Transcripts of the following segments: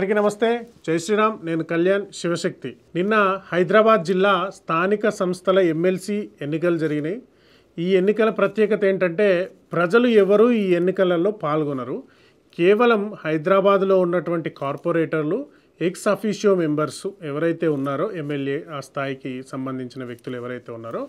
అందరికీ నమస్తే. జై శ్రీరామ్. నేను కళ్యాణ్ శివశక్తి. నిన్న హైదరాబాద్ జిల్లా స్థానిక సంస్థల ఎమ్మెల్సీ ఎన్నికలు జరిగినాయి. ఈ ఎన్నికల ప్రత్యేకత ఏంటంటే ప్రజలు ఎవరు ఈ ఎన్నికలలో పాల్గొనరు. కేవలం హైదరాబాద్లో ఉన్నటువంటి కార్పొరేటర్లు, ఎక్స్ అఫీషియో మెంబర్స్ ఎవరైతే ఉన్నారో, ఎమ్మెల్యే ఆ స్థాయికి సంబంధించిన వ్యక్తులు ఎవరైతే ఉన్నారో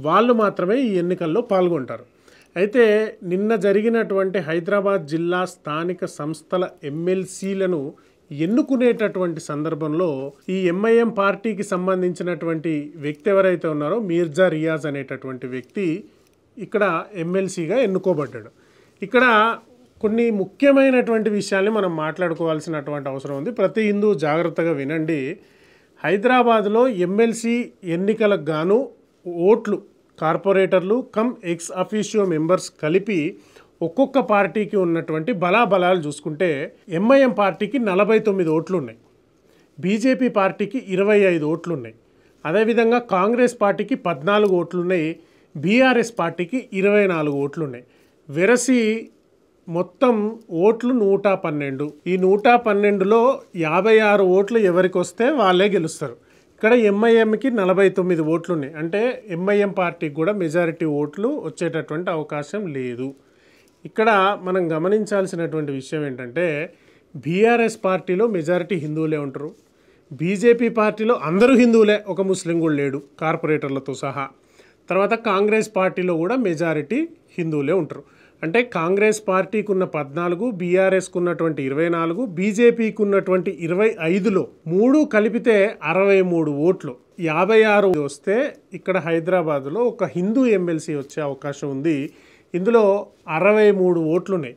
వాళ్ళు మాత్రమే ఈ ఎన్నికల్లో పాల్గొంటారు. అయితే నిన్న జరిగినటువంటి హైదరాబాద్ జిల్లా స్థానిక సంస్థల ఎమ్మెల్సీలను ఎన్నుకునేటటువంటి సందర్భంలో ఈ ఎంఐఎం పార్టీకి సంబంధించినటువంటి వ్యక్తి ఎవరైతే ఉన్నారో మీర్జా రియాజ్ అనేటటువంటి వ్యక్తి ఇక్కడ ఎమ్మెల్సీగా ఎన్నుకోబడ్డాడు. ఇక్కడ కొన్ని ముఖ్యమైనటువంటి విషయాల్ని మనం మాట్లాడుకోవాల్సినటువంటి అవసరం ఉంది. ప్రతి హిందూ జాగ్రత్తగా వినండి. హైదరాబాద్లో ఎమ్మెల్సీ ఎన్నికలకు గాను ఓట్లు కార్పొరేటర్లు కమ్ ఎక్స్ అఫీషియో మెంబర్స్ కలిపి ఒక్కొక్క పార్టీకి ఉన్నటువంటి బలాబలాలు చూసుకుంటే ఎంఐఎం పార్టీకి 49 ఓట్లు ఉన్నాయి, బీజేపీ పార్టీకి 25 ఓట్లు ఉన్నాయి, అదేవిధంగా కాంగ్రెస్ పార్టీకి 14 ఓట్లు ఉన్నాయి, బీఆర్ఎస్ పార్టీకి 24 ఓట్లు ఉన్నాయి. వెరసి మొత్తం ఓట్లు 112. ఈ 112లో 56 ఓట్లు ఎవరికి వస్తే వాళ్ళే గెలుస్తారు. ఇక్కడ ఎంఐఎంకి 49 ఓట్లు ఉన్నాయి. అంటే ఎంఐఎం పార్టీకి కూడా మెజారిటీ ఓట్లు వచ్చేటటువంటి అవకాశం లేదు. ఇక్కడ మనం గమనించాల్సినటువంటి విషయం ఏంటంటే బీఆర్ఎస్ పార్టీలో మెజారిటీ హిందువులే ఉంటారు, బీజేపీ పార్టీలో అందరూ హిందువులే, ఒక ముస్లిం కూడా లేడు కార్పొరేటర్లతో సహా. తర్వాత కాంగ్రెస్ పార్టీలో కూడా మెజారిటీ హిందువులే ఉంటారు. అంటే కాంగ్రెస్ పార్టీకి ఉన్న 14, బీఆర్ఎస్కు ఉన్నటువంటి 24, బీజేపీకి ఉన్నటువంటి 25లో 3 కలిపితే 63 ఓట్లు, 56 వస్తే ఇక్కడ హైదరాబాద్లో ఒక హిందూ ఎమ్మెల్సీ వచ్చే అవకాశం ఉంది. ఇందులో 63 ఓట్లు ఉన్నాయి.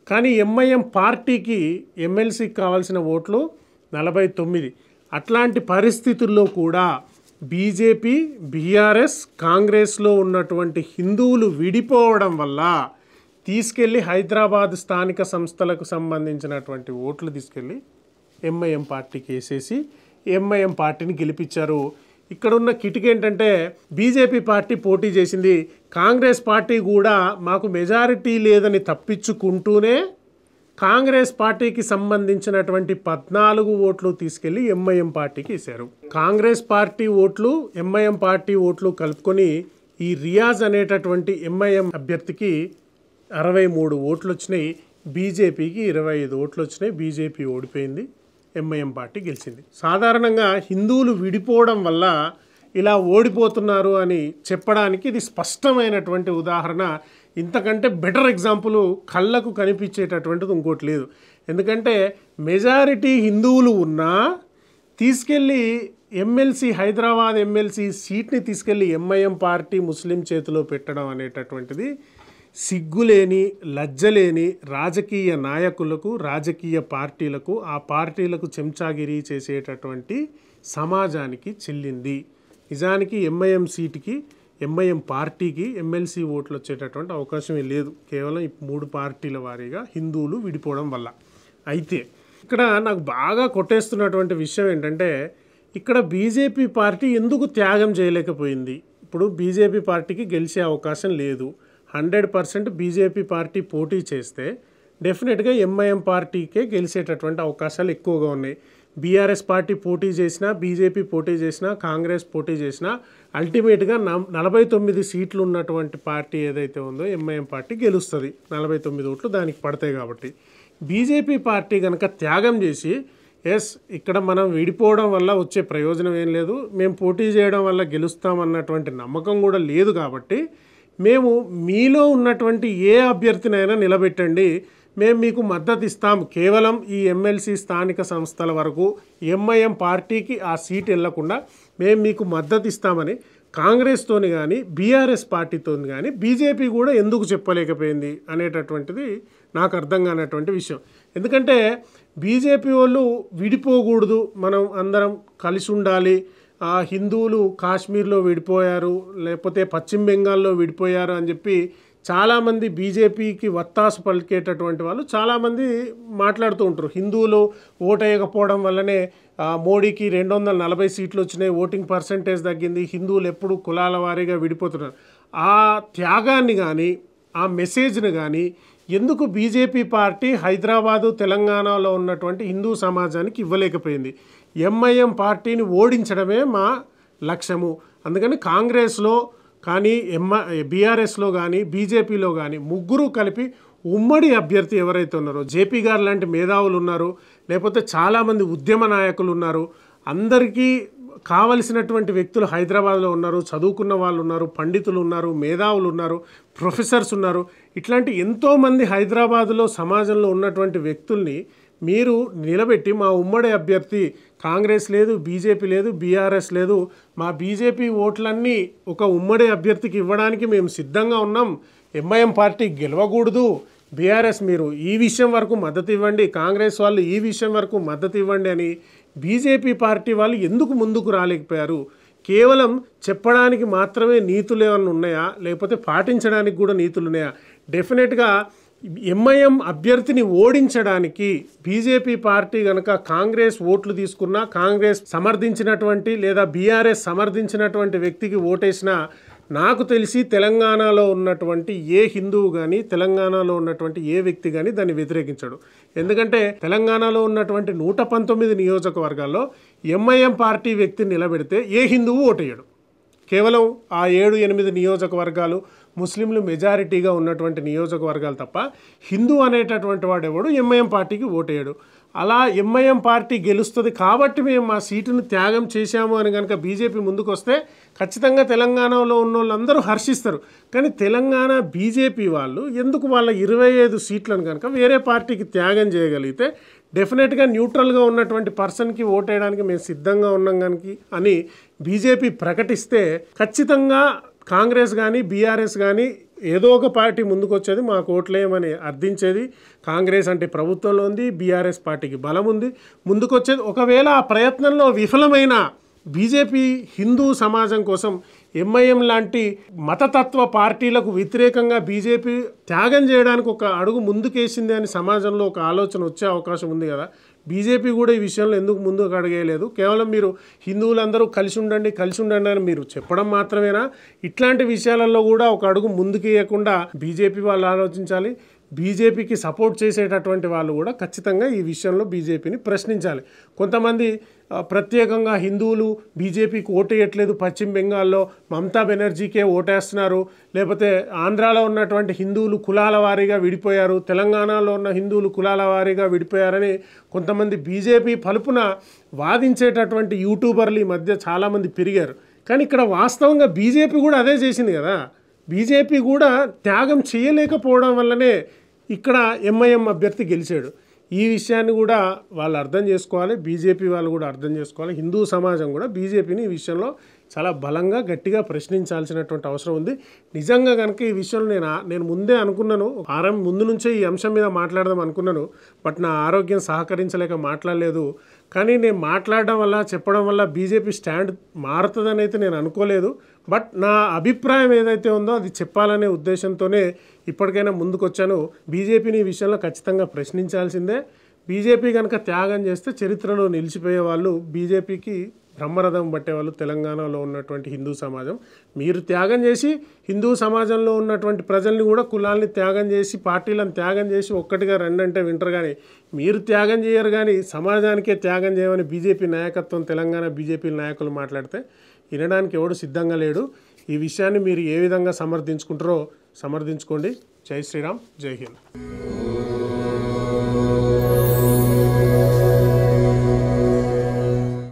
కానీ ఎంఐఎం పార్టీకి ఎమ్మెల్సీకి కావాల్సిన ఓట్లు 49. అట్లాంటి పరిస్థితుల్లో కూడా బీజేపీ, బీఆర్ఎస్, కాంగ్రెస్లో ఉన్నటువంటి హిందువులు విడిపోవడం వల్ల తీసుకెళ్ళి హైదరాబాద్ స్థానిక సంస్థలకు సంబంధించినటువంటి ఓట్లు తీసుకెళ్ళి ఎంఐఎం పార్టీకి వేసేసి ఎంఐఎం పార్టీని గెలిపించారు. ఇక్కడున్న కిటికీ ఏంటంటే బీజేపీ పార్టీ పోటీ చేసింది, కాంగ్రెస్ పార్టీ కూడా మాకు మెజారిటీ లేదని తప్పించుకుంటూనే కాంగ్రెస్ పార్టీకి సంబంధించినటువంటి 14 ఓట్లు తీసుకెళ్ళి ఎంఐఎం పార్టీకి వేశారు. కాంగ్రెస్ పార్టీ ఓట్లు, ఎంఐఎం పార్టీ ఓట్లు కలుపుకొని ఈ రియాజ్ అనేటటువంటి ఎంఐఎం అభ్యర్థికి 63 ఓట్లు వచ్చినాయి, బీజేపీకి 25 ఓట్లు వచ్చినాయి. బీజేపీ ఓడిపోయింది, ఎంఐఎం పార్టీ గెలిచింది. సాధారణంగా హిందువులు విడిపోవడం వల్ల ఇలా ఓడిపోతున్నారు అని చెప్పడానికి ఇది స్పష్టమైనటువంటి ఉదాహరణ. ఇంతకంటే బెటర్ ఎగ్జాంపుల్ కళ్ళకు కనిపించేటటువంటిది ఇంకోటి లేదు. ఎందుకంటే మెజారిటీ హిందువులు ఉన్నా తీసుకెళ్ళి ఎమ్మెల్సీ, హైదరాబాద్ ఎమ్మెల్సీ సీట్ని తీసుకెళ్ళి ఎంఐఎం పార్టీ ముస్లిం చేతిలో పెట్టడం అనేటటువంటిది సిగ్గులేని, లజ్జలేని రాజకీయ నాయకులకు, రాజకీయ పార్టీలకు, ఆ పార్టీలకు చెంచాగిరి చేసేటటువంటి సమాజానికి చెల్లింది. నిజానికి ఎంఐఎం సీటుకి, ఎంఐఎం పార్టీకి ఎమ్మెల్సీ ఓట్లు వచ్చేటటువంటి అవకాశమే లేదు, కేవలం ఈ 3 పార్టీల వారీగా హిందువులు విడిపోవడం వల్ల. అయితే ఇక్కడ నాకు బాగా కొట్టేస్తున్నటువంటి విషయం ఏంటంటే ఇక్కడ బీజేపీ పార్టీ ఎందుకు త్యాగం చేయలేకపోయింది. ఇప్పుడు బీజేపీ పార్టీకి గెలిచే అవకాశం లేదు. 100% బీజేపీ పార్టీ పోటీ చేస్తే డెఫినెట్గా ఎంఐఎం పార్టీకే గెలిచేటటువంటి అవకాశాలు ఎక్కువగా ఉన్నాయి. బీఆర్ఎస్ పార్టీ పోటీ చేసినా, బీజేపీ పోటీ చేసినా, కాంగ్రెస్ పోటీ చేసినా అల్టిమేట్గా 49 సీట్లు ఉన్నటువంటి పార్టీ ఏదైతే ఉందో ఎంఐఎం పార్టీ గెలుస్తుంది. 49 ఓట్లు దానికి పడతాయి. కాబట్టి బీజేపీ పార్టీ కనుక త్యాగం చేసి ఇక్కడ మనం విడిపోవడం వల్ల వచ్చే ప్రయోజనం ఏం లేదు, మేము పోటీ చేయడం వల్ల గెలుస్తామన్నటువంటి నమ్మకం కూడా లేదు. కాబట్టి మేము మీలో ఉన్నటువంటి ఏ అభ్యర్థినైనా నిలబెట్టండి, మేము మీకు మద్దతు ఇస్తాం, కేవలం ఈ ఎమ్మెల్సీ స్థానిక సంస్థల వరకు ఎంఐఎం పార్టీకి ఆ సీట్ వెళ్లకుండా మేము మీకు మద్దతు ఇస్తామని కాంగ్రెస్తోని కానీ, బీఆర్ఎస్ పార్టీతో కానీ బీజేపీ కూడా ఎందుకు చెప్పలేకపోయింది అనేటటువంటిది నాకు అర్థం కానటువంటి విషయం. ఎందుకంటే బీజేపీ వాళ్ళు విడిపోకూడదు, మనం అందరం కలిసి ఉండాలి, హిందువులు కాశ్మీర్లో విడిపోయారు, లేకపోతే పశ్చిమ బెంగాల్లో విడిపోయారు అని చెప్పి చాలామంది బీజేపీకి వత్తాసు పలికేటటువంటి వాళ్ళు చాలామంది మాట్లాడుతూ ఉంటారు. హిందువులు ఓటేయకపోవడం వల్లనే మోడీకి 240 సీట్లు వచ్చినాయి, ఓటింగ్ పర్సెంటేజ్ తగ్గింది, హిందువులు ఎప్పుడు కులాల వారీగా విడిపోతున్నారు. ఆ త్యాగాన్ని కానీ, ఆ మెసేజ్ని కానీ ఎందుకు బీజేపీ పార్టీ హైదరాబాదు తెలంగాణలో ఉన్నటువంటి హిందూ సమాజానికి ఇవ్వలేకపోయింది? ఎంఐఎం పార్టీని ఓడించడమే మా లక్ష్యము. అందుకని కాంగ్రెస్లో కానీ బీఆర్ఎస్లో కానీ బీజేపీలో కానీ ముగ్గురు కలిపి ఉమ్మడి అభ్యర్థి ఎవరైతే ఉన్నారో, జేపీ గారు లాంటి మేధావులు ఉన్నారు, లేకపోతే చాలామంది ఉద్యమ నాయకులు ఉన్నారు, అందరికీ కావలసినటువంటి వ్యక్తులు హైదరాబాద్లో ఉన్నారు, చదువుకున్న వాళ్ళు ఉన్నారు, పండితులు ఉన్నారు, మేధావులు ఉన్నారు, ప్రొఫెసర్స్ ఉన్నారు. ఇట్లాంటి ఎంతోమంది హైదరాబాదులో సమాజంలో ఉన్నటువంటి వ్యక్తుల్ని మీరు నిలబెట్టి మా ఉమ్మడి అభ్యర్థి కాంగ్రెస్ లేదు, బీజేపీ లేదు, బీఆర్ఎస్ లేదు, మా బీజేపీ ఓట్లన్నీ ఒక ఉమ్మడి అభ్యర్థికి ఇవ్వడానికి మేము సిద్ధంగా ఉన్నాం, ఎంఐఎం పార్టీ గెలవకూడదు, బీఆర్ఎస్ మీరు ఈ విషయం వరకు మద్దతు ఇవ్వండి, కాంగ్రెస్ వాళ్ళు ఈ విషయం వరకు మద్దతు ఇవ్వండి అని బీజేపీ పార్టీ వాళ్ళు ఎందుకు ముందుకు రాలేకపోయారు? కేవలం చెప్పడానికి మాత్రమే నీతులు ఏమన్నా ఉన్నాయా, లేకపోతే పాటించడానికి కూడా నీతులు ఉన్నాయా? డెఫినెట్గా ఎంఐఎం అభ్యర్థిని ఓడించడానికి బీజేపీ పార్టీ కనుక కాంగ్రెస్ ఓట్లు తీసుకున్నా, కాంగ్రెస్ సమర్థించినటువంటి లేదా బీఆర్ఎస్ సమర్థించినటువంటి వ్యక్తికి ఓటేసినా నాకు తెలిసి తెలంగాణలో ఉన్నటువంటి ఏ హిందువు కానీ, తెలంగాణలో ఉన్నటువంటి ఏ వ్యక్తి కానీ దాన్ని వ్యతిరేకించడు. ఎందుకంటే తెలంగాణలో ఉన్నటువంటి 119 నియోజకవర్గాల్లో ఎంఐఎం పార్టీ వ్యక్తిని నిలబెడితే ఏ హిందువు ఓటేయడు. కేవలం ఆ 7-8 నియోజకవర్గాలు ముస్లింలు మెజారిటీగా ఉన్నటువంటి నియోజకవర్గాలు తప్ప హిందూ అనేటటువంటి వాడు ఎవడు ఎంఐఎం పార్టీకి ఓటేయడు. అలా ఎంఐఎం పార్టీ గెలుస్తుంది కాబట్టి మేము మా సీటును త్యాగం చేశాము అని కనుక బీజేపీ ముందుకు వస్తే ఖచ్చితంగా తెలంగాణలో ఉన్న వాళ్ళందరూ హర్షిస్తారు. కానీ తెలంగాణ బీజేపీ వాళ్ళు ఎందుకు వాళ్ళ 25 సీట్లను కనుక వేరే పార్టీకి త్యాగం చేయగలిగితే డెఫినెట్గా న్యూట్రల్గా ఉన్నటువంటి పర్సన్కి ఓటేయడానికి మేము సిద్ధంగా ఉన్నాం కనుక అని బీజేపీ ప్రకటిస్తే ఖచ్చితంగా కాంగ్రెస్ కానీ బీఆర్ఎస్ కానీ ఏదో ఒక పార్టీ ముందుకు వచ్చేది, మాకు ఓట్లేయమని అర్థించేది. కాంగ్రెస్ అంటే ప్రభుత్వంలో ఉంది, బీఆర్ఎస్ పార్టీకి బలం ఉంది, ముందుకు వచ్చేది. ఒకవేళ ఆ ప్రయత్నంలో విఫలమైన బీజేపీ హిందూ సమాజం కోసం ఎంఐఎం లాంటి మతతత్వ పార్టీలకు వ్యతిరేకంగా బీజేపీ త్యాగం చేయడానికి ఒక అడుగు ముందుకేసింది అని సమాజంలో ఒక ఆలోచన వచ్చే అవకాశం ఉంది కదా. బీజేపీ కూడా ఈ విషయంలో ఎందుకు ముందుకు అడగలేదు? కేవలం మీరు హిందువులందరూ కలిసి ఉండండి అని మీరు చెప్పడం మాత్రమేనా? ఇట్లాంటి విషయాలలో కూడా ఒక అడుగు ముందుకేయకుండా బీజేపీ వాళ్ళు ఆలోచించాలి. బీజేపీకి సపోర్ట్ చేసేటటువంటి వాళ్ళు కూడా ఖచ్చితంగా ఈ విషయంలో బీజేపీని ప్రశ్నించాలి. కొంతమంది ప్రత్యేకంగా హిందువులు బీజేపీకి ఓటేయట్లేదు, పశ్చిమ బెంగాల్లో మమతా బెనర్జీకే ఓటేస్తున్నారు, లేకపోతే ఆంధ్రాలో ఉన్నటువంటి హిందువులు కులాల వారీగా విడిపోయారు, తెలంగాణలో ఉన్న హిందువులు కులాల వారీగా విడిపోయారని కొంతమంది బీజేపీ పలుపున వాదించేటటువంటి యూట్యూబర్లు ఈ మధ్య చాలామంది పెరిగారు. కానీ ఇక్కడ వాస్తవంగా బీజేపీ కూడా అదే చేసింది కదా. బీజేపీ కూడా త్యాగం చేయలేకపోవడం వల్లనే ఇక్కడ ఎంఐఎం అభ్యర్థి గెలిచాడు. ఈ విషయాన్ని కూడా వాళ్ళు అర్థం చేసుకోవాలి, బీజేపీ వాళ్ళు కూడా అర్థం చేసుకోవాలి. హిందూ సమాజం కూడా బీజేపీని ఈ విషయంలో చాలా బలంగా గట్టిగా ప్రశ్నించాల్సినటువంటి అవసరం ఉంది. నిజంగా కనుక ఈ విషయంలో నేను ముందే అనుకున్నాను, ముందు నుంచే ఈ అంశం మీద మాట్లాడదాం అనుకున్నాను. బట్ నా ఆరోగ్యం సహకరించలేక మాట్లాడలేదు. కానీ నేను మాట్లాడడం వల్ల చెప్పడం వల్ల బీజేపీ స్టాండ్ మారుతుందని అయితే నేను అనుకోలేదు. బట్ నా అభిప్రాయం ఏదైతే ఉందో అది చెప్పాలనే ఉద్దేశంతోనే ఇప్పటికైనా ముందుకు వచ్చాను. బీజేపీని ఈ విషయంలో ఖచ్చితంగా ప్రశ్నించాల్సిందే. బీజేపీ కనుక త్యాగం చేస్తే చరిత్రలో నిలిచిపోయే వాళ్ళు బీజేపీకి బ్రహ్మరథం పట్టేవాళ్ళు తెలంగాణలో ఉన్నటువంటి హిందూ సమాజం. మీరు త్యాగం చేసి హిందూ సమాజంలో ఉన్నటువంటి ప్రజల్ని కూడా కులాల్ని త్యాగం చేసి పార్టీలను త్యాగం చేసి ఒక్కటిగా రెండంటే వింటారు. కానీ మీరు త్యాగం చేయరు, కానీ సమాజానికే త్యాగం చేయమని బీజేపీ నాయకత్వం తెలంగాణ బీజేపీ నాయకులు మాట్లాడితే వినడానికి ఎవడు సిద్ధంగా లేడు. ఈ విషయాన్ని మీరు ఏ విధంగా సమర్థించుకుంటారో సమర్థించుకోండి. జై శ్రీరామ్, జై హింద్.